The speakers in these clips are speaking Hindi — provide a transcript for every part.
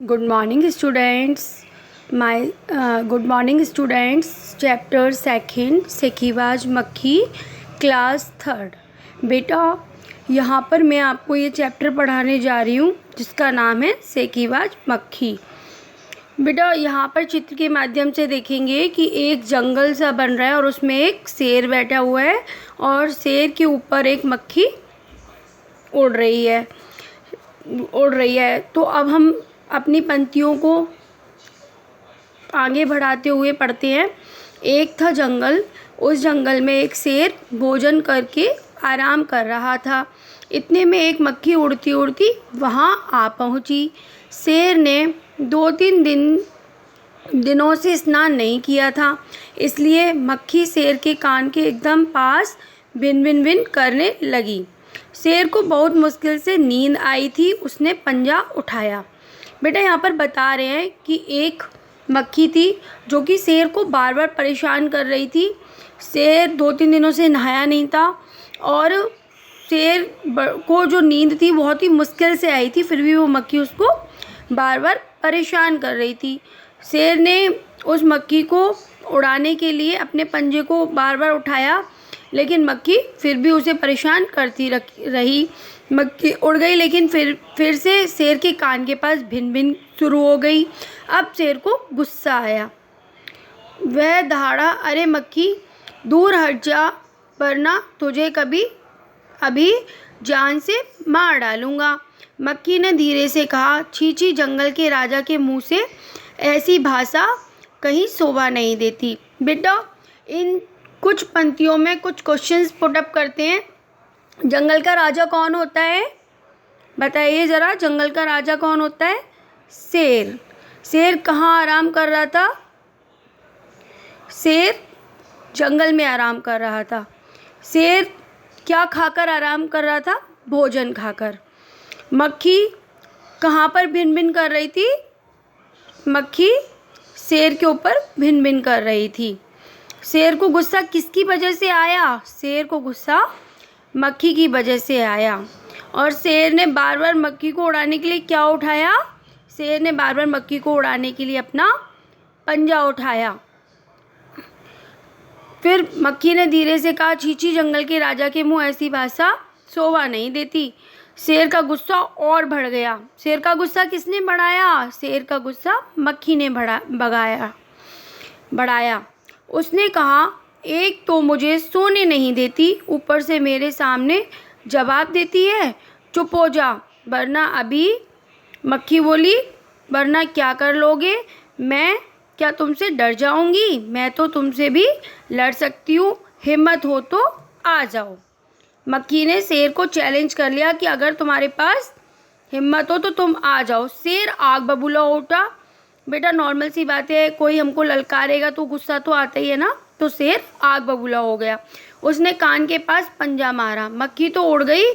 Good morning, students. Good morning, students. Chapter second, सेखीबाज मक्खी, क्लास थर्ड. बेटा, यहाँ पर मैं आपको ये चैप्टर पढ़ाने जा रही हूँ जिसका नाम है सेखीबाज मक्खी. बेटा, यहाँ पर चित्र के माध्यम से देखेंगे कि एक जंगल सा बन रहा है और उसमें एक शेर बैठा हुआ है और शेर के ऊपर एक मक्खी उड़ रही है. तो अब हम अपनी पंक्तियों को आगे बढ़ाते हुए पढ़ते हैं. एक था जंगल, उस जंगल में एक शेर भोजन करके आराम कर रहा था. इतने में एक मक्खी उड़ती उड़ती वहाँ आ पहुँची. शेर ने 2-3 दिनों से स्नान नहीं किया था, इसलिए मक्खी शेर के कान के एकदम पास बिन बिन बिन करने लगी. शेर को बहुत मुश्किल से नींद आई थी. उसने पंजा उठाया. बेटा, यहाँ पर बता रहे हैं कि एक मक्खी थी जो कि शेर को बार बार परेशान कर रही थी. शेर 2-3 दिनों से नहाया नहीं था और शेर को जो नींद थी बहुत ही मुश्किल से आई थी, फिर भी वो मक्खी उसको बार बार परेशान कर रही थी. शेर ने उस मक्खी को उड़ाने के लिए अपने पंजे को बार बार उठाया, लेकिन मक्खी फिर भी उसे परेशान करती रही. मक्खी उड़ गई, लेकिन फिर से शेर के कान के पास भिन भिन शुरू हो गई. अब शेर को गुस्सा आया. वह दहाड़ा, अरे मक्खी, दूर हट जा, वरना तुझे अभी जान से मार डालूंगा. मक्खी ने धीरे से कहा, छी छी, जंगल के राजा के मुंह से ऐसी भाषा कहीं शोभा नहीं देती. बेटा, इन कुछ पंक्तियों में कुछ क्वेश्चंस पुट अप करते हैं. जंगल का राजा कौन होता है? बताइए ज़रा, जंगल का राजा कौन होता है? शेर. शेर कहाँ आराम कर रहा था? शेर जंगल में आराम कर रहा था. शेर क्या खाकर आराम कर रहा था? भोजन खाकर. मक्खी कहाँ पर भिन भिन कर रही थी? मक्खी शेर के ऊपर भिन भिन कर रही थी. शेर को गुस्सा किसकी वजह से आया? शेर को गुस्सा मक्खी की वजह से आया. और शेर ने बार बार मक्खी को उड़ाने के लिए क्या उठाया? शेर ने बार बार मक्खी को उड़ाने के लिए अपना पंजा उठाया. फिर मक्खी ने धीरे से कहा, छी, जंगल के राजा के मुंह ऐसी भाषा शोभा नहीं देती. शेर का गुस्सा और बढ़ गया. शेर का गुस्सा किसने बढ़ाया? शेर का गुस्सा मक्खी ने बढ़ाया. उसने कहा, एक तो मुझे सोने नहीं देती, ऊपर से मेरे सामने जवाब देती है. चुप हो जा, वरना अभी. मक्खी बोली, वरना क्या कर लोगे? मैं क्या तुमसे डर जाऊंगी? मैं तो तुमसे भी लड़ सकती हूँ. हिम्मत हो तो आ जाओ. मक्खी ने शेर को चैलेंज कर लिया कि अगर तुम्हारे पास हिम्मत हो तो तुम आ जाओ. शेर आग बबूला उठा. बेटा, नॉर्मल सी बात है, कोई हमको ललकारेगा तो गुस्सा तो आता ही है ना. तो शेर आग बबूला हो गया. उसने कान के पास पंजा मारा. मक्खी तो उड़ गई,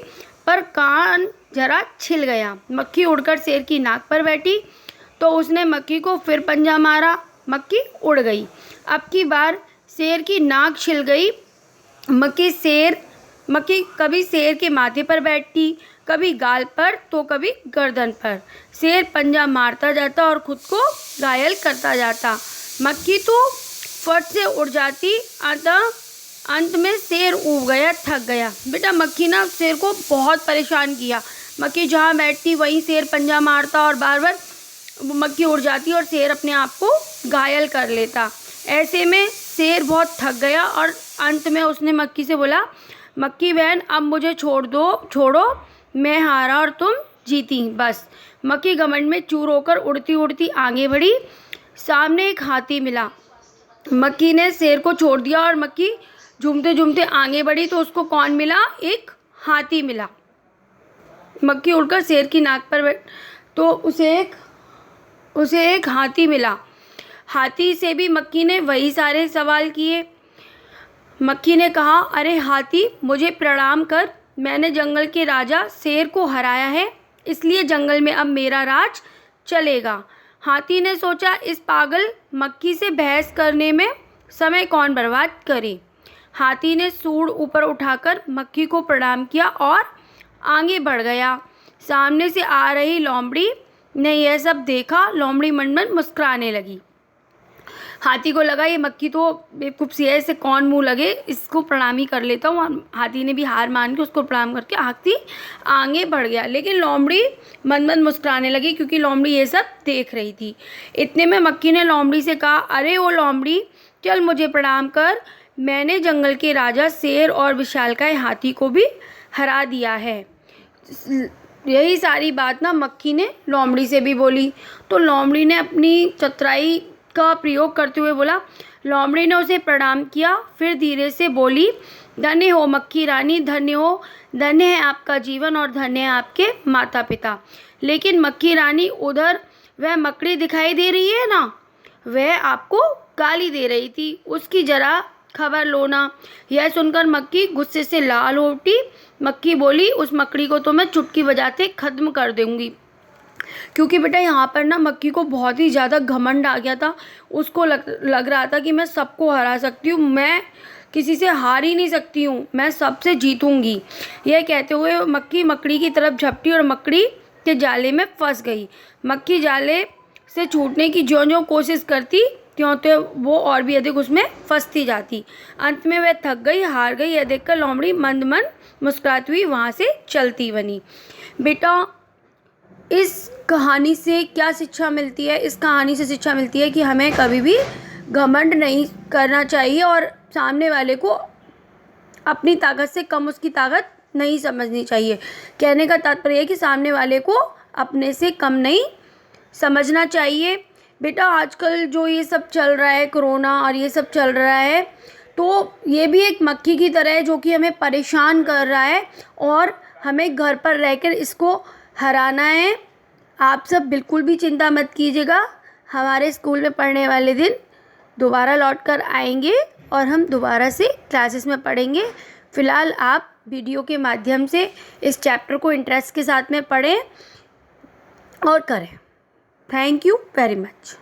पर कान जरा छिल गया. मक्खी उड़कर शेर की नाक पर बैठी, तो उसने मक्खी को फिर पंजा मारा. मक्खी उड़ गई. अब की बार शेर की नाक छिल गई. मक्खी कभी शेर के माथे पर बैठती, कभी गाल पर, तो कभी गर्दन पर. शेर पंजा मारता जाता और खुद को घायल करता जाता. मक्खी तो फट से उड़ जाती. अंत में शेर ऊब गया, थक गया. बेटा, मक्खी ना शेर को बहुत परेशान किया. मक्खी जहाँ बैठती वहीं शेर पंजा मारता और बार बार मक्खी उड़ जाती और शेर अपने आप को घायल कर लेता. ऐसे में शेर बहुत थक गया और अंत में उसने मक्खी से बोला, मक्खी बहन, अब मुझे छोड़ो, मैं हारा और तुम जीती. बस. मक्खी घमंड में चूर होकर उड़ती उड़ती आगे बढ़ी. सामने एक हाथी मिला. मक्खी ने शेर को छोड़ दिया और मक्खी झूमते झूमते आगे बढ़ी. तो उसको कौन मिला? एक हाथी मिला. मक्खी उड़कर शेर की नाक पर तो उसे एक हाथी मिला. हाथी से भी मक्खी ने वही सारे सवाल किए. मक्खी ने कहा, अरे हाथी, मुझे प्रणाम कर. मैंने जंगल के राजा शेर को हराया है, इसलिए जंगल में अब मेरा राज चलेगा. हाथी ने सोचा, इस पागल मक्खी से बहस करने में समय कौन बर्बाद करे. हाथी ने सूंड ऊपर उठाकर मक्खी को प्रणाम किया और आगे बढ़ गया. सामने से आ रही लोमड़ी ने यह सब देखा लोमड़ी मन मन मुस्कुराने लगी। हाथी को लगा ये मक्खी तो बेवकूफ़ सी है, इसे कौन मुंह लगे, इसको प्रणाम ही कर लेता हूँ। हाथी ने भी हार मान के उसको प्रणाम करके हाथी आगे बढ़ गया। लेकिन लोमड़ी मन मन मुस्कुराने लगी क्योंकि लोमड़ी ये सब देख रही थी। इतने में मक्खी ने लोमड़ी से कहा, अरे ओ लोमड़ी, चल मुझे प्रणाम कर, मैंने जंगल के राजा शेर और विशालकाय हाथी को भी हरा दिया है। यही सारी बात ना मक्खी ने लोमड़ी से भी बोली। तो लोमड़ी ने अपनी चतुराई का प्रयोग करते हुए बोला। लोमड़ी ने उसे प्रणाम किया, फिर धीरे से बोली, धन्य हो मक्खी रानी, धन्य हो, धन्य है आपका जीवन और धन्य है आपके माता पिता। लेकिन मक्खी रानी, उधर वह मकड़ी दिखाई दे रही है ना, वह आपको गाली दे रही थी, उसकी जरा खबर लो ना। यह सुनकर मक्खी गुस्से से लाल हो उठी। मक्खी बोली, उस मकड़ी को तो मैं चुटकी बजाते खत्म कर दूंगी। क्योंकि बेटा यहाँ पर ना मक्खी को बहुत ही ज़्यादा घमंड आ गया था। उसको लग रहा था कि मैं सबको हरा सकती हूँ, मैं किसी से हार ही नहीं सकती हूँ, मैं सबसे जीतूंगी। यह कहते हुए मक्खी मकड़ी की तरफ झपटी और मकड़ी के जाले में फंस गई। मक्खी जाले से छूटने की ज्यों-ज्यों कोशिश करती त्यों त्यों वो और भी अधिक उसमें फंसती जाती। अंत में वह थक गई, हार गई। यह देखकर लोमड़ी मंद मंद मुस्कुराती हुई वहाँ से चलती बनी। बेटा इस कहानी से क्या शिक्षा मिलती है? इस कहानी से शिक्षा मिलती है कि हमें कभी भी घमंड नहीं करना चाहिए और सामने वाले को अपनी ताकत से कम उसकी ताकत नहीं समझनी चाहिए। कहने का तात्पर्य है कि सामने वाले को अपने से कम नहीं समझना चाहिए। बेटा आजकल जो ये सब चल रहा है, कोरोना और ये सब चल रहा है, तो ये भी एक मक्खी की तरह है जो कि हमें परेशान कर रहा है और हमें घर पर रहकर इसको हराना है। आप सब बिल्कुल भी चिंता मत कीजिएगा, हमारे स्कूल में पढ़ने वाले दिन दोबारा लौट कर आएंगे और हम दोबारा से क्लासेस में पढ़ेंगे। फ़िलहाल आप वीडियो के माध्यम से इस चैप्टर को इंटरेस्ट के साथ में पढ़ें और करें। Thank you very much.